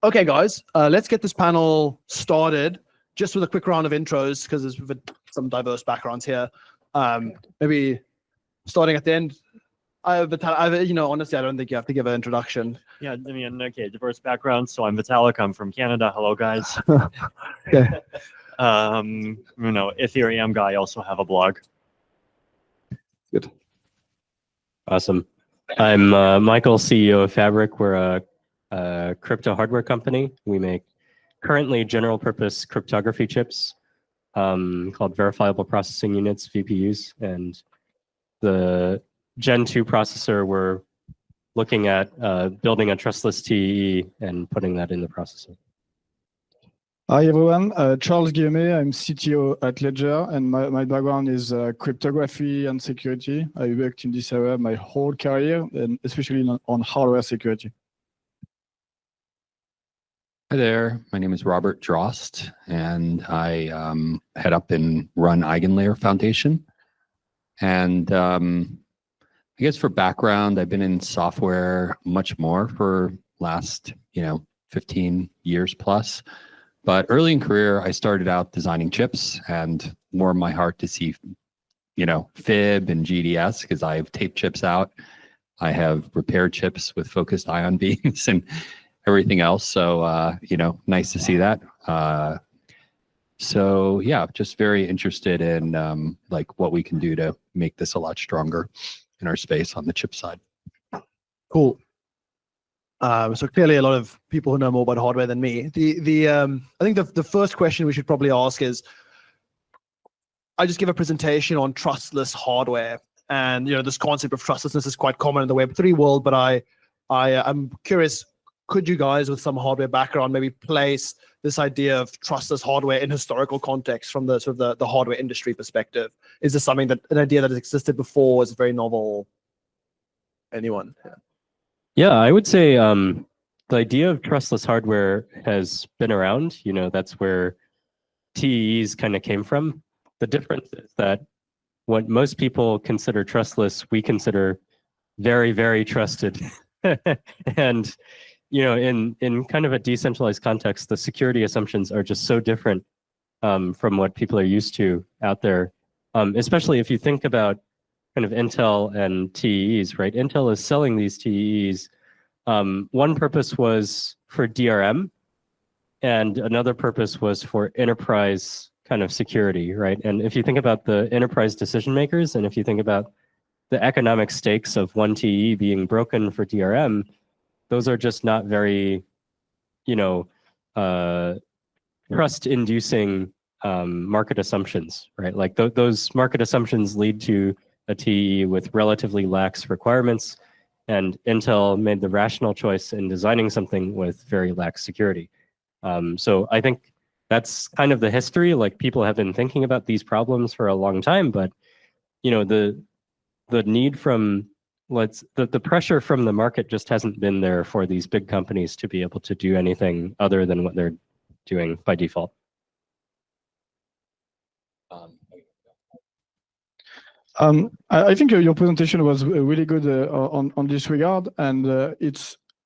Okay, guys, let's get this panel started. Just with a quick round of intros, because there's some diverse backgrounds here. Maybe starting at the end. Honestly, I don't think you have to give an introduction. Yeah, I mean, okay, diverse background. So I'm Vitalik. I'm from Canada. Hello, guys. Okay. Ethereum guy. Also have a blog. Good. Awesome. I'm Michael, CEO of Fabric. We're a crypto hardware company. We make currently general purpose cryptography chips called verifiable processing units, VPUs, and the Gen 2 processor, we're looking at building a trustless TEE and putting that in the processor. Hi everyone, Charles Guillemet, I'm CTO at Ledger, and my background is cryptography and security. I worked in this area my whole career, and especially on hardware security. Hi there, my name is Robert Drost, and I head up and run EigenLayer Foundation. And I guess for background, I've been in software much more for last 15 years plus. But early in career, I started out designing chips, and more of my heart to see, FIB and GDS, because I've taped chips out. I have repaired chips with focused ion beams and everything else. So, nice to see that. So yeah, just very interested in like what we can do to make this a lot stronger in our space on the chip side. Cool. So clearly a lot of people who know more about hardware than me. I think the first question we should probably ask is, I just give a presentation on trustless hardware, and this concept of trustlessness is quite common in the Web3 world. But I'm curious, could you guys with some hardware background maybe place this idea of trustless hardware in historical context from the sort of the hardware industry perspective? Is this something an idea that has existed before? Is it very novel? Anyone? Yeah, I would say the idea of trustless hardware has been around. That's where TEEs kind of came from. The difference is that what most people consider trustless, we consider very, very trusted. And in kind of a decentralized context, the security assumptions are just so different from what people are used to out there. Especially if you think about kind of Intel and TEEs, right? Intel is selling these TEEs. One purpose was for DRM, and another purpose was for enterprise kind of security, right? And if you think about the enterprise decision makers, and if you think about the economic stakes of one TEE being broken for DRM, those are just not very, trust-inducing market assumptions, right? Like those market assumptions lead to a TEE with relatively lax requirements, and Intel made the rational choice in designing something with very lax security. So I think that's kind of the history. Like, people have been thinking about these problems for a long time, but the need from the pressure from the market just hasn't been there for these big companies to be able to do anything other than what they're doing by default. I think your presentation was really good on this regard, and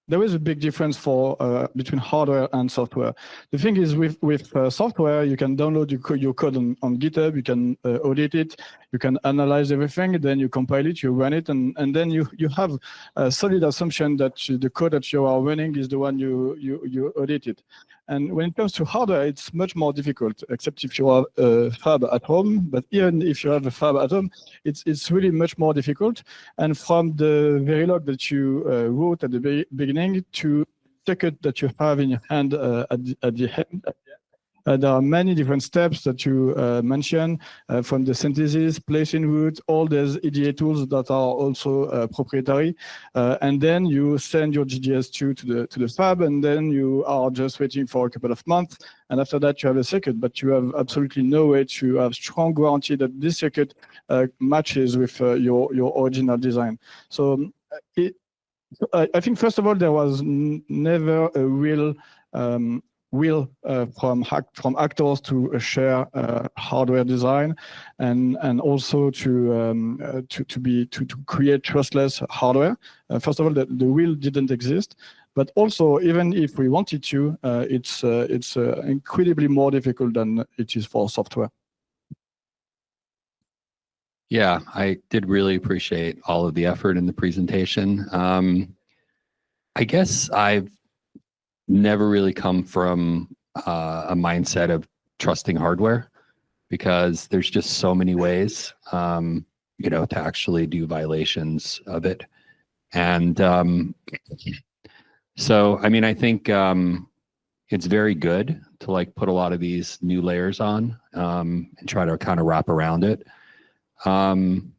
there is a big difference between hardware and software. The thing is, with software, you can download your code on GitHub, you can audit it, you can analyze everything, then you compile it, you run it, and then you have a solid assumption that the code that you are running is the one you audited. And when it comes to hardware, it's much more difficult, except if you have a fab at home. But even if you have a fab at home, it's really much more difficult. And from the Verilog that you wrote at the beginning to the circuit that you have in your hand at the end, there are many different steps that you mentioned, from the synthesis, placing route, all these EDA tools that are also proprietary. And then you send your GDS2 to the fab, and then you are just waiting for a couple of months. And after that, you have a circuit, but you have absolutely no way to have strong guarantee that this circuit matches with your original design. So I think, first of all, there was never a real will from actors to share hardware design, and also to create trustless hardware. First of all, the will didn't exist, But also, even if we wanted to, it's incredibly more difficult than it is for software. Yeah, I did really appreciate all of the effort in the presentation. I guess I've never really come from a mindset of trusting hardware, because there's just so many ways, to actually do violations of it. And so, I mean, I think it's very good to like put a lot of these new layers on and try to kind of wrap around it. I mean,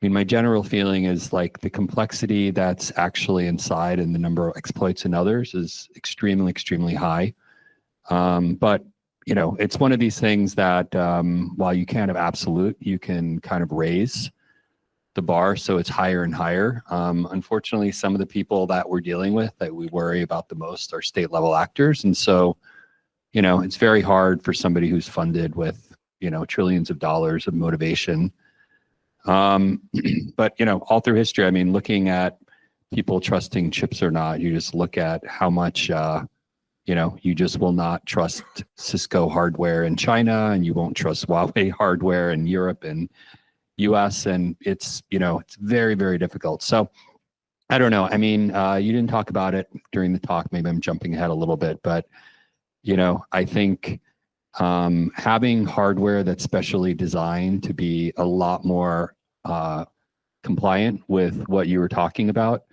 my general feeling is like the complexity that's actually inside and the number of exploits and others is extremely, extremely high. But, it's one of these things that while you can't have absolute, you can kind of raise the bar so it's higher and higher. Unfortunately, some of the people that we're dealing with that we worry about the most are state level actors. And so, it's very hard for somebody who's funded with, trillions of dollars of motivation. But, all through history, I mean, looking at people trusting chips or not, you just look at how much, you just will not trust Cisco hardware in China, and you won't trust Huawei hardware in Europe and US, and it's, it's very, very difficult. So I don't know. I mean, you didn't talk about it during the talk. Maybe I'm jumping ahead a little bit, but, I think having hardware that's specially designed to be a lot more compliant with what you were talking about,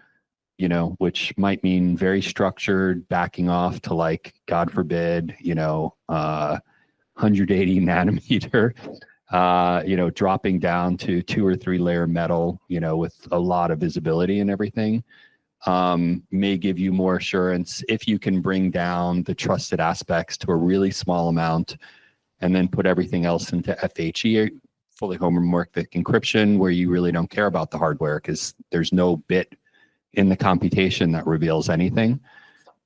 which might mean very structured, backing off to like, God forbid, 180 nanometer, dropping down to 2 or 3 layer metal, with a lot of visibility and everything, may give you more assurance if you can bring down the trusted aspects to a really small amount and then put everything else into FHE, fully homomorphic encryption, where you really don't care about the hardware because there's no bit in the computation that reveals anything.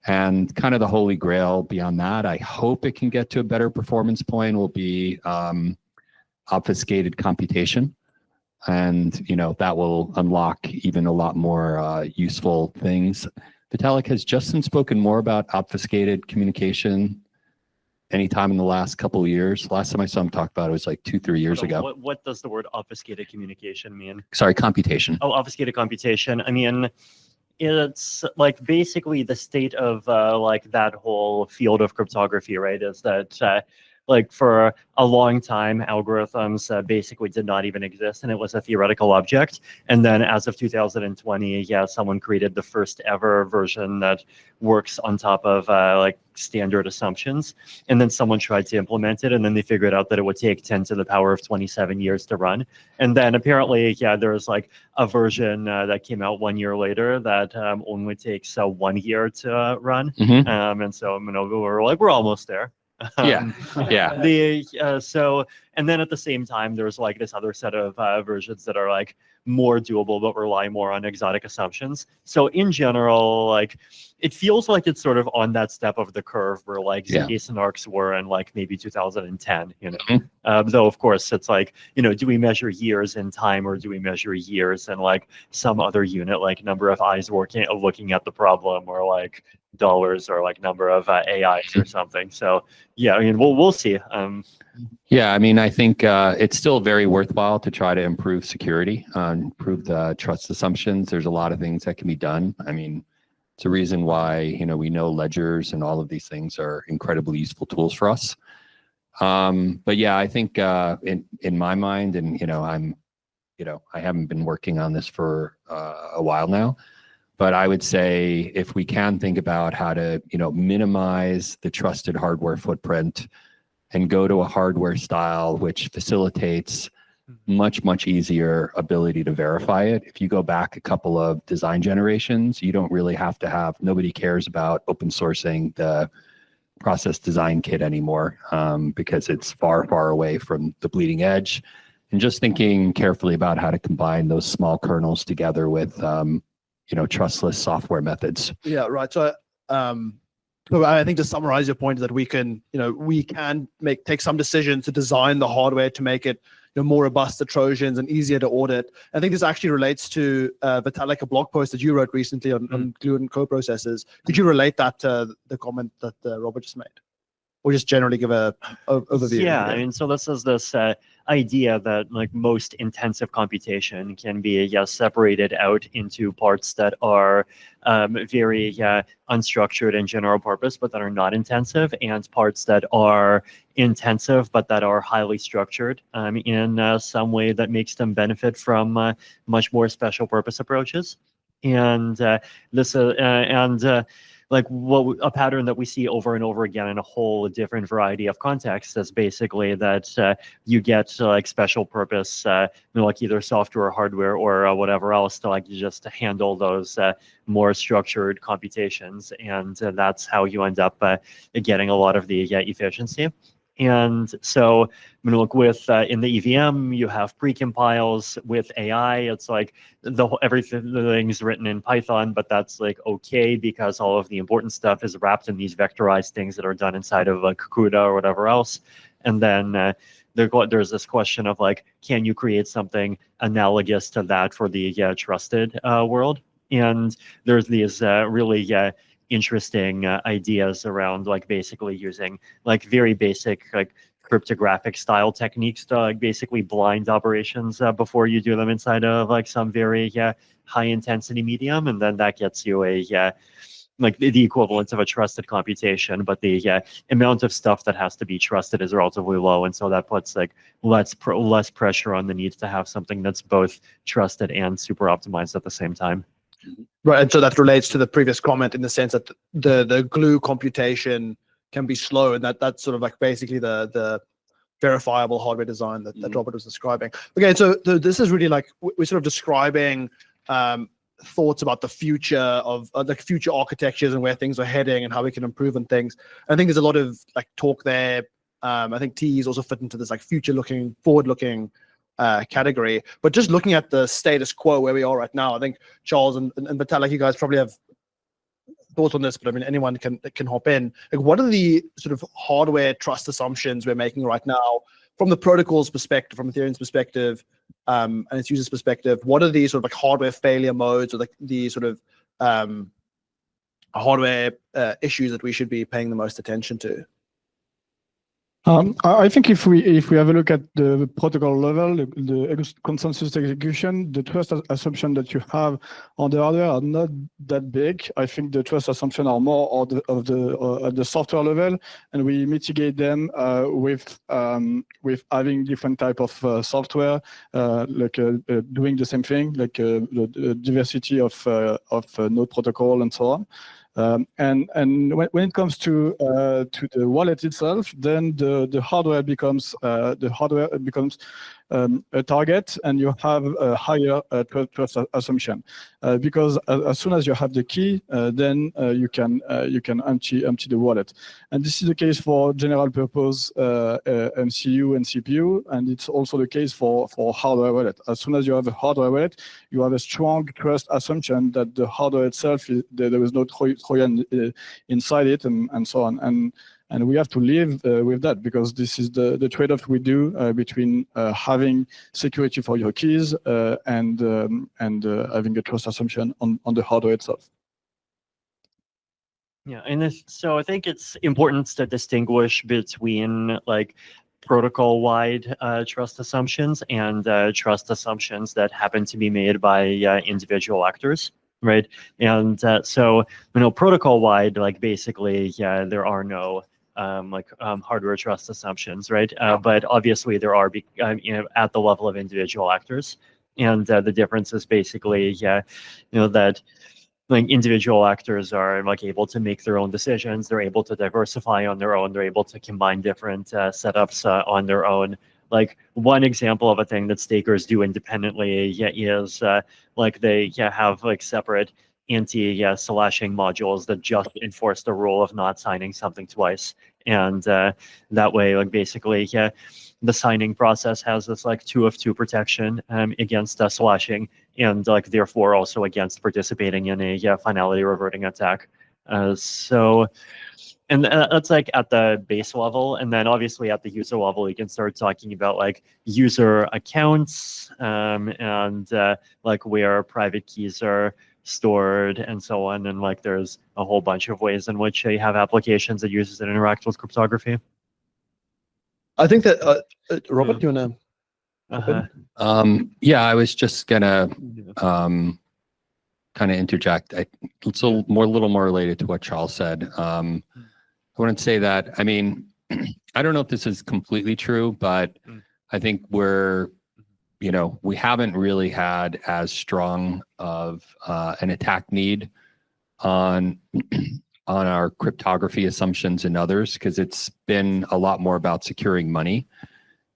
And kind of the holy grail beyond that, I hope it can get to a better performance point, will be obfuscated computation. And, that will unlock even a lot more useful things. Vitalik, has Justin spoken more about obfuscated communication anytime in the last couple of years? Last time I saw him talk about it was like 2-3 years ago. What does the word obfuscated communication mean? Sorry, computation. Oh, obfuscated computation. I mean, it's like basically the state of like that whole field of cryptography, right? Is that like for a long time, algorithms basically did not even exist, and it was a theoretical object. And then as of 2020, yeah, someone created the first ever version that works on top of like standard assumptions. And then someone tried to implement it, and then they figured out that it would take 10 to the power of 27 years to run. And then apparently, yeah, there's like a version that came out 1 year later that only takes 1 year to run. Mm-hmm. And so, we're almost there. Yeah. So, and then at the same time, there's like this other set of versions that are like more doable, but rely more on exotic assumptions. So in general, like it feels like it's sort of on that step of the curve where like Z-JSON arcs were in like maybe 2010, though of course it's like, do we measure years in time, or do we measure years in like some other unit, like number of eyes looking at the problem, or like dollars, or like number of AIs or something. So yeah, I mean, we'll see. Yeah, I mean, I think it's still very worthwhile to try to improve security, improve the trust assumptions. There's a lot of things that can be done. I mean, it's a reason why, we know ledgers and all of these things are incredibly useful tools for us. But yeah, I think in my mind, and, I haven't been working on this for a while now, but I would say if we can think about how to, minimize the trusted hardware footprint and go to a hardware style which facilitates much easier ability to verify it. If you go back a couple of design generations, you don't really have to have, nobody cares about open sourcing the process design kit anymore, because it's far away from the bleeding edge. And just thinking carefully about how to combine those small kernels together with trustless software methods. Yeah, right. So I think to summarize your point is that we can take some decisions to design the hardware to make it, more robust to Trojans and easier to audit. I think this actually relates to Vitalik, a blog post that you wrote recently on GLUE and co-processors. Could you relate that to the comment that Robert just made? Or just generally give a overview? Yeah, I mean, so this is this idea that like most intensive computation can be separated out into parts that are very unstructured and general purpose, but that are not intensive, and parts that are intensive but that are highly structured in some way that makes them benefit from much more special purpose approaches. And like a pattern that we see over and over again in a whole different variety of contexts is basically that you get like special purpose, like either software or hardware or whatever else to like just handle those more structured computations, and that's how you end up getting a lot of the efficiency. And so, look, with in the EVM, you have precompiles. With AI, it's like everything's written in Python, but that's like okay because all of the important stuff is wrapped in these vectorized things that are done inside of like CUDA or whatever else. And then there's this question of like, can you create something analogous to that for the trusted world? And there's these really interesting ideas around like basically using like very basic like cryptographic style techniques to like basically blind operations before you do them inside of like some very high intensity medium, and then that gets you a like the equivalent of a trusted computation, but the amount of stuff that has to be trusted is relatively low, and so that puts like less pressure on the need to have something that's both trusted and super optimized at the same time. Right, and so that relates to the previous comment in the sense that the glue computation can be slow, and that's sort of like basically the verifiable hardware design that Robert was describing. Okay, so this is really like we're sort of describing thoughts about the future of the future architectures and where things are heading and how we can improve on things. I think there's a lot of like talk there. I think TEs also fit into this like future-looking, forward-looking category. But just looking at the status quo where we are right now, I think Charles and Vitalik, you guys probably have thoughts on this, but I mean anyone can hop in. Like, what are the sort of hardware trust assumptions we're making right now from the protocol's perspective, from Ethereum's perspective, and its users' perspective? What are the sort of like hardware failure modes, or like the sort of hardware issues that we should be paying the most attention to? I think if we have a look at the protocol level, the consensus execution, the trust assumption that you have on the hardware are not that big. I think the trust assumption are more of the software level, and we mitigate them with having different type of software, like doing the same thing, like the diversity of node protocol and so on. And when it comes to the wallet itself, then the hardware becomes a target, and you have a higher trust assumption because as soon as you have the key, then you can empty the wallet. And this is the case for general purpose MCU and CPU, and it's also the case for hardware wallet. As soon as you have a hardware wallet, you have a strong trust assumption that the hardware itself there is no Trojan inside it, and so on. And we have to live with that, because this is the trade-off we do between having security for your keys and having a trust assumption on the hardware itself. Yeah, and so I think it's important to distinguish between like protocol-wide trust assumptions and trust assumptions that happen to be made by individual actors, right? And so, protocol-wide, like basically, there are no hardware trust assumptions, right? But obviously there are, at the level of individual actors, and the difference is basically, that like individual actors are like able to make their own decisions. They're able to diversify on their own. They're able to combine different setups on their own. Like one example of a thing that stakers do independently is like they have like separate anti-slashing modules that just enforce the rule of not signing something twice. And that way, like basically, the signing process has this like 2 of 2 protection against slashing, and like therefore also against participating in a finality reverting attack. And that's like at the base level, and then obviously at the user level, you can start talking about like user accounts and like where private keys are stored and so on. And like there's a whole bunch of ways in which you have applications that uses and interact with cryptography. I think that Robert, you wanna? Yeah, I was just gonna kind of interject. It's a little more related to what Charles said. I wouldn't say that. I mean, I don't know if this is completely true, but I think we haven't really had as strong of an attack need on our cryptography assumptions and others, because it's been a lot more about securing money.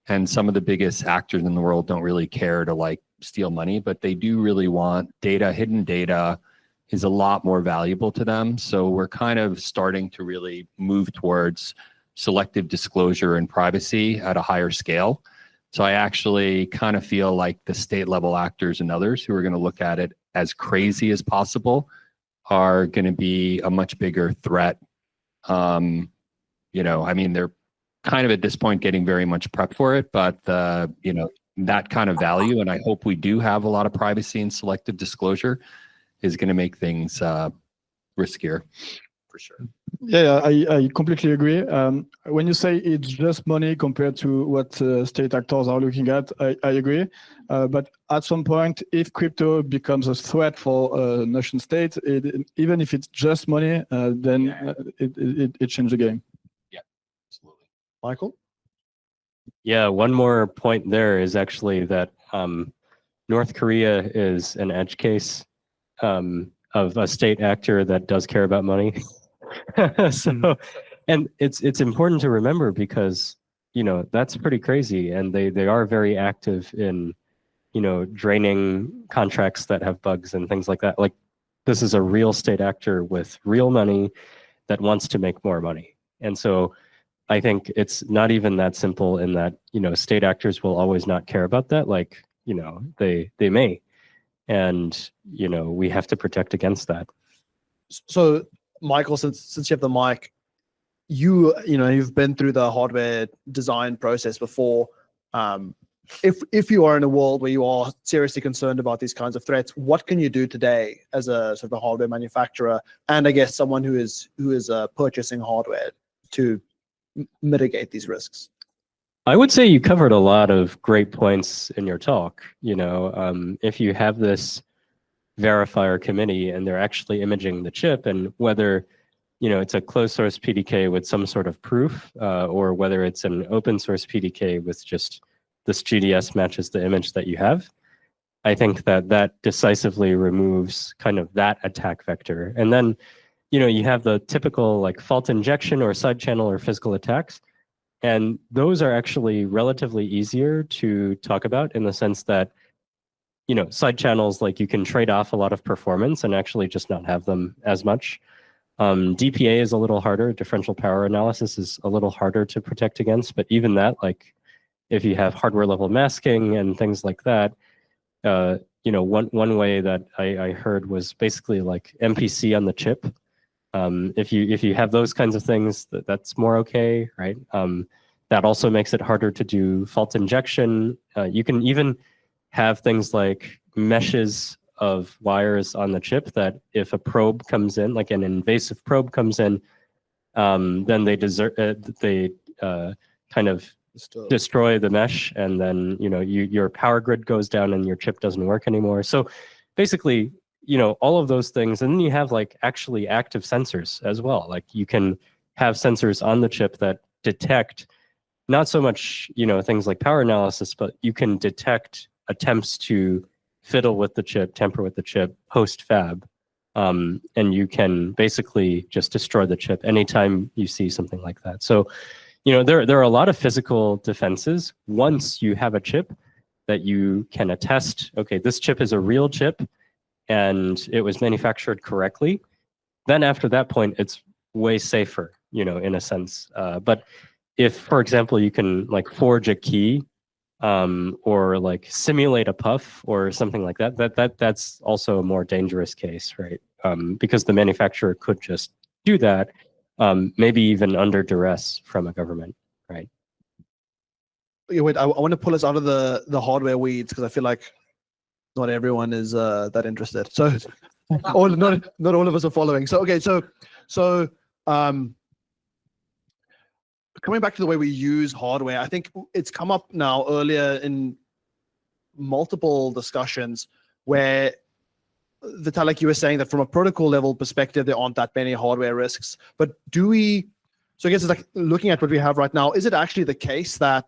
And some of the biggest actors in the world don't really care to like steal money, but they do really want data. Hidden data is a lot more valuable to them. So we're kind of starting to really move towards selective disclosure and privacy at a higher scale. So I actually kind of feel like the state level actors and others who are going to look at it as crazy as possible are going to be a much bigger threat. I mean, they're kind of at this point getting very much prepped for it, but that kind of value, and I hope we do have a lot of privacy and selective disclosure, is going to make things riskier, for sure. Yeah, I completely agree. When you say it's just money compared to what state actors are looking at, I agree. But at some point, if crypto becomes a threat for a nation state, even if it's just money, then it changes the game. Yeah, absolutely. Michael? Yeah, one more point there is actually that North Korea is an edge case of a state actor that does care about money. And it's important to remember, because that's pretty crazy, and they are very active in draining contracts that have bugs and things like that. Like, this is a real state actor with real money that wants to make more money. And so I think it's not even that simple in that state actors will always not care about that. Like, they may. And we have to protect against that. So, Michael, since you have the mic, you've been through the hardware design process before. If you are in a world where you are seriously concerned about these kinds of threats, what can you do today as a sort of a hardware manufacturer, and I guess someone who is purchasing hardware to mitigate these risks? I would say you covered a lot of great points in your talk. If you have this verifier committee and they're actually imaging the chip, and whether it's a closed source PDK with some sort of proof, or whether it's an open source PDK with just this GDS matches the image that you have, I think that decisively removes kind of that attack vector. And then you have the typical like fault injection or side channel or physical attacks. And those are actually relatively easier to talk about, in the sense that, side channels, like, you can trade off a lot of performance and actually just not have them as much. DPA is a little harder. Differential power analysis is a little harder to protect against. But even that, like, if you have hardware level masking and things like that, one way that I heard was basically like MPC on the chip. If you have those kinds of things, that's more okay, right? That also makes it harder to do fault injection. You can even have things like meshes of wires on the chip that if a probe comes in, like an invasive probe comes in, then they kind of destroy the mesh, and then your power grid goes down and your chip doesn't work anymore. So basically, all of those things. And then you have like actually active sensors as well. Like, you can have sensors on the chip that detect not so much, things like power analysis, but you can detect attempts to fiddle with the chip, tamper with the chip post fab. And you can basically just destroy the chip anytime you see something like that. So, there are a lot of physical defenses once you have a chip that you can attest, okay, this chip is a real chip and it was manufactured correctly. Then after that point, it's way safer, in a sense. But if, for example, you can like forge a key, or like simulate a puff or something like that, that's also a more dangerous case, right? Because the manufacturer could just do that, maybe even under duress from a government, right? Okay, wait, I want to pull us out of the hardware weeds because I feel like not everyone is that interested. So, or not all of us are following. So okay, so coming back to the way we use hardware, I think it's come up now earlier in multiple discussions where Vitalik, you were saying that from a protocol level perspective, there aren't that many hardware risks. But do we? So I guess it's like looking at what we have right now. Is it actually the case that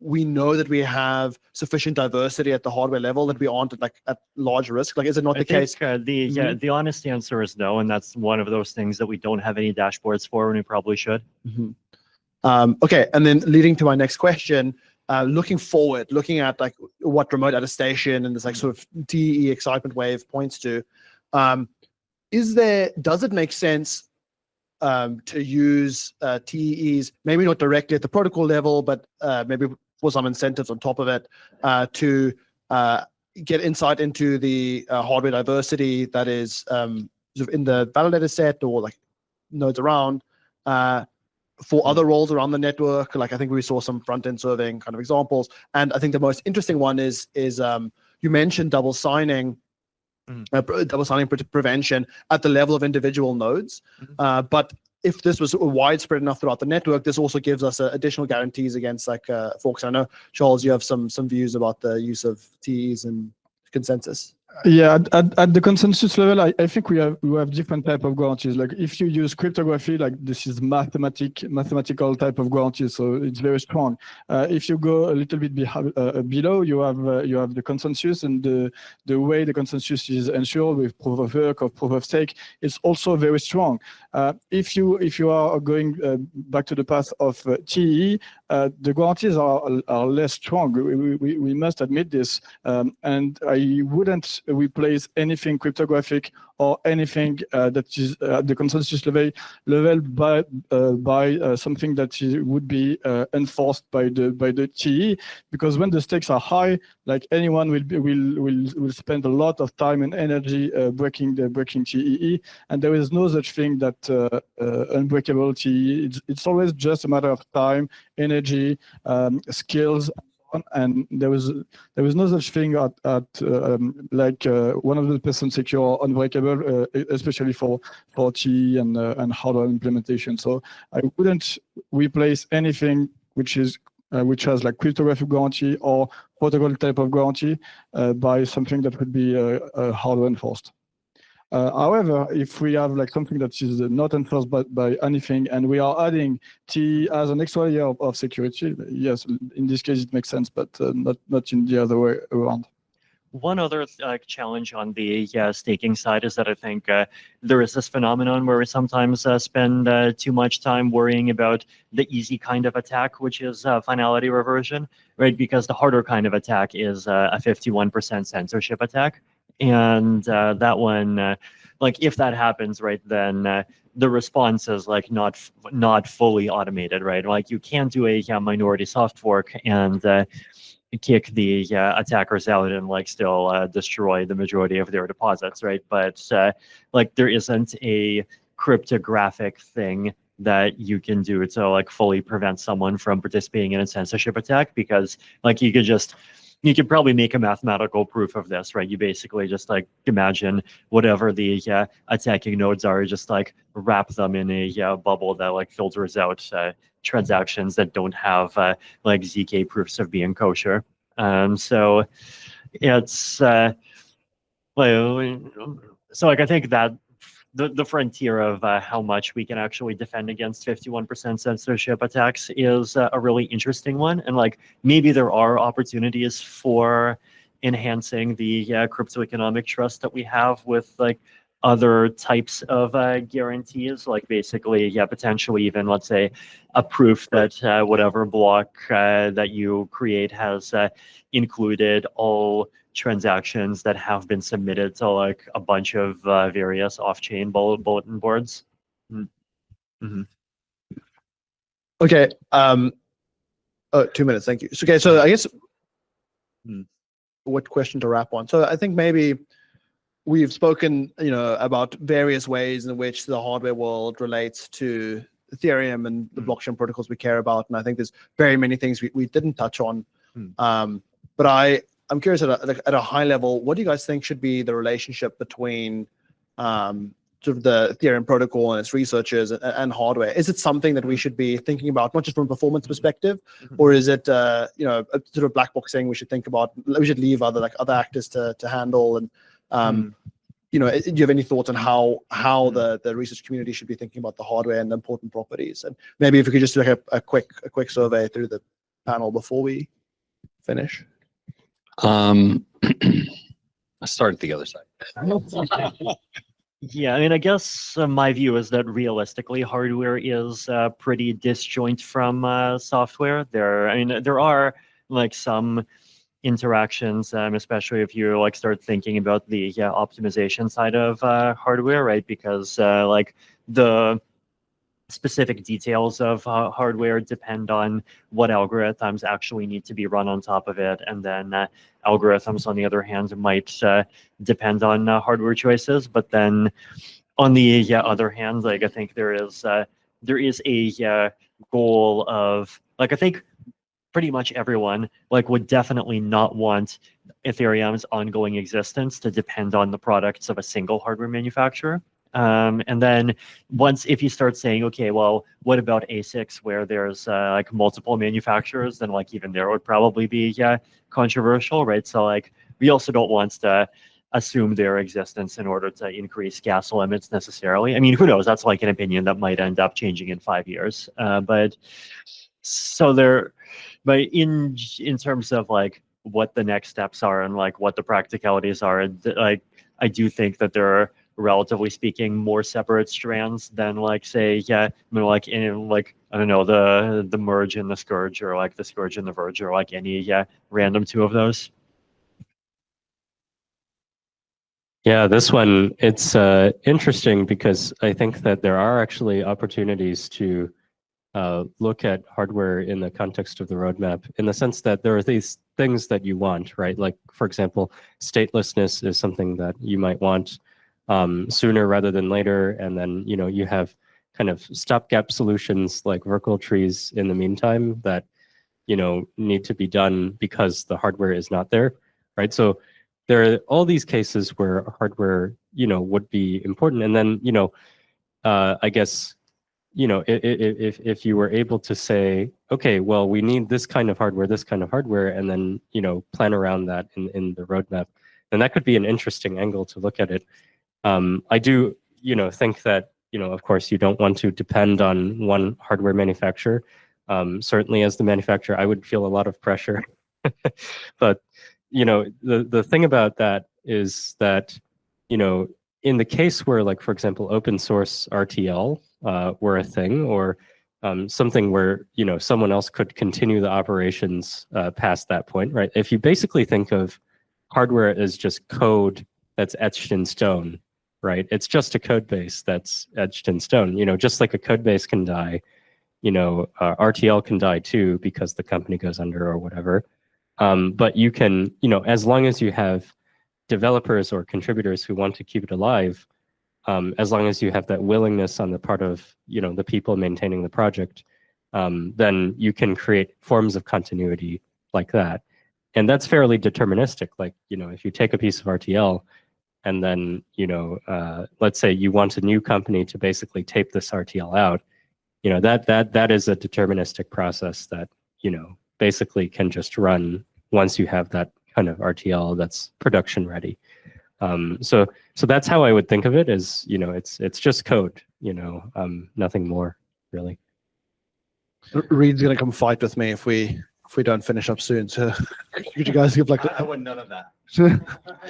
we know that we have sufficient diversity at the hardware level that we aren't at large risk? Like, is it not the case? The honest answer is no, and that's one of those things that we don't have any dashboards for, and we probably should. Okay, and then leading to my next question, looking forward, looking at like what remote attestation and this like sort of TEE excitement wave points to, does it make sense to use TEEs, maybe not directly at the protocol level, but maybe for some incentives on top of it, to get insight into the hardware diversity that is sort of in the validator set or like nodes around for other roles around the network? Like I think we saw some front-end serving kind of examples. And I think the most interesting one is you mentioned double signing, prevention at the level of individual nodes. But if this was widespread enough throughout the network, this also gives us additional guarantees against like forks. I know, Charles, you have some views about the use of TEs and consensus. Yeah, at the consensus level, I think we have different type of guarantees. Like if you use cryptography, like this is mathematical type of guarantee, so it's very strong. If you go a little bit below, you have the consensus, and the way the consensus is ensured with proof of work or proof of stake, it's also very strong. If you are going back to the path of TEE, the guarantees are less strong. We must admit this, and I wouldn't replace anything cryptographic or anything that is at the consensus level by something that would be enforced by the TEE, because when the stakes are high, like anyone will spend a lot of time and energy breaking TEE, and there is no such thing that unbreakable TEE. It's always just a matter of time, energy, skills. And there was no such thing at like 100% secure or unbreakable, especially for TEE and hardware implementation. So I wouldn't replace anything which has like cryptographic guarantee or protocol type of guarantee by something that would be hardware enforced. However, if we have like something that is not enforced by anything, and we are adding TEE as an extra layer of security, yes, in this case it makes sense, but not in the other way around. One other challenge on the staking side is that I think there is this phenomenon where we sometimes spend too much time worrying about the easy kind of attack, which is finality reversion, right? Because the harder kind of attack is a 51% censorship attack. And that one, like if that happens, right, then the response is like not fully automated, right? Like you can't do a minority soft fork and kick the attackers out and like still destroy the majority of their deposits, right? But like there isn't a cryptographic thing that you can do to like fully prevent someone from participating in a censorship attack, because like you could probably make a mathematical proof of this, right? You basically just like imagine whatever the attacking nodes are, just like wrap them in a bubble that like filters out transactions that don't have like ZK proofs of being kosher. So it's so like I think that the frontier of how much we can actually defend against 51% censorship attacks is a really interesting one. And like maybe there are opportunities for enhancing the crypto economic trust that we have with like other types of guarantees, like basically, potentially even, let's say, a proof that whatever block that you create has included all transactions that have been submitted to like a bunch of various off-chain bulletin boards. Okay. 2 minutes. Thank you. Okay. So I guess what question to wrap on? So I think maybe we've spoken, about various ways in which the hardware world relates to Ethereum and the blockchain protocols we care about, and I think there's very many things we didn't touch on. But I'm curious at a high level, what do you guys think should be the relationship between sort of the Ethereum protocol and its researchers and hardware? Is it something that we should be thinking about, not just from a performance perspective, or is it a sort of black box thing we should think about? We should leave other actors to handle. And do you have any thoughts on how the research community should be thinking about the hardware and the important properties? And maybe if we could just do a quick survey through the panel before we finish. Let's start at the other side. Yeah, I mean, I guess my view is that realistically, hardware is pretty disjoint from software. There are like some interactions, especially if you like start thinking about the optimization side of hardware, right? Because like the specific details of hardware depend on what algorithms actually need to be run on top of it, and then algorithms, on the other hand, might depend on hardware choices. But then, on the other hand, like I think there is a goal of like I think pretty much everyone like would definitely not want Ethereum's ongoing existence to depend on the products of a single hardware manufacturer. And then if you start saying, okay, well, what about ASICs where there's like multiple manufacturers, then like even there would probably be controversial, right? So like we also don't want to assume their existence in order to increase gas limits necessarily. I mean, who knows? That's like an opinion that might end up changing in 5 years. But in terms of like what the next steps are and like what the practicalities are, like I do think that there are, relatively speaking, more separate strands than like say I don't know, the merge and the scourge, or like the scourge and the verge, or like any random two of those. Yeah, this one, it's interesting because I think that there are actually opportunities to look at hardware in the context of the roadmap, in the sense that there are these things that you want, right? Like, for example, statelessness is something that you might want sooner rather than later. And then, you have kind of stopgap solutions like Verkle trees in the meantime that, need to be done because the hardware is not there, right? So there are all these cases where hardware, would be important. And then, I guess, if you were able to say, okay, well, we need this kind of hardware, and then, plan around that in the roadmap, then that could be an interesting angle to look at it. I do, think that, of course, you don't want to depend on one hardware manufacturer. Certainly, as the manufacturer, I would feel a lot of pressure. But, the thing about that is that, in the case where, like, for example, open source RTL were a thing, or something where, someone else could continue the operations past that point, right? If you basically think of hardware as just code that's etched in stone, right? It's just a code base that's etched in stone. Just like a code base can die, RTL can die too because the company goes under or whatever. But you can, as long as you have developers or contributors who want to keep it alive, as long as you have that willingness on the part of, the people maintaining the project, then you can create forms of continuity like that. And that's fairly deterministic. Like, if you take a piece of RTL, and then, let's say you want a new company to basically tape this RTL out, that is a deterministic process that, basically can just run once you have that kind of RTL that's production ready. So that's how I would think of it, is, it's just code, nothing more really. Reed's gonna come fight with me if we don't finish up soon. So could you guys give like I want none of that.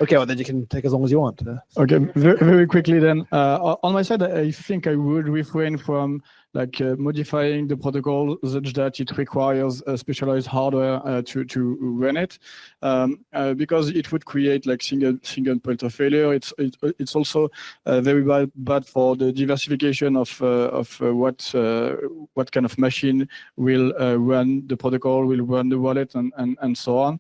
Okay, well then you can take as long as you want. Okay, very, very quickly then. On my side, I think I would refrain from modifying the protocol such that it requires specialized hardware to run it, because it would create like single point of failure. It's also very bad for the diversification of what kind of machine will run the protocol, will run the wallet, and so on.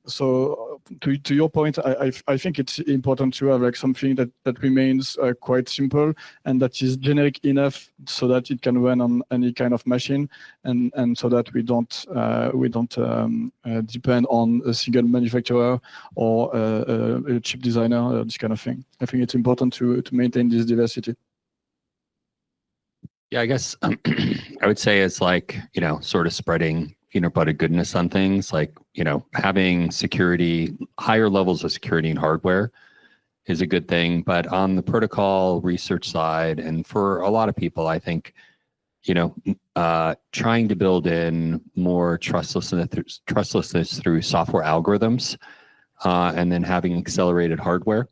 So to your point, I think it's important to have like something that remains quite simple and that is generic enough so that it can run on any kind of machine, and so that we don't depend on a single manufacturer or a chip designer, this kind of thing. I think it's important to maintain this diversity. Yeah, I guess I would say it's like, sort of spreading peanut butter goodness on things, like, having security, higher levels of security in hardware is a good thing. But on the protocol research side, and for a lot of people, I think, trying to build in more trustlessness through software algorithms, and then having accelerated hardware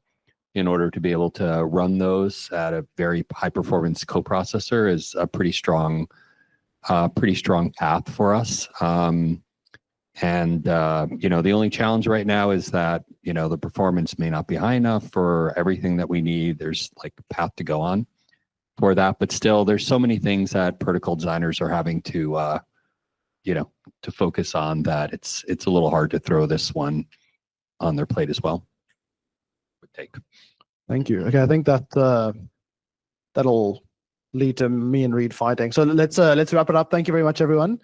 in order to be able to run those at a very high performance coprocessor is a pretty strong path for us. The only challenge right now is that, the performance may not be high enough for everything that we need. There's like a path to go on for that, but still there's so many things that protocol designers are having to, to focus on, that it's a little hard to throw this one on their plate as well. Take. Thank you. Okay, I think that that'll lead to me and Reed fighting. So let's wrap it up. Thank you very much, everyone.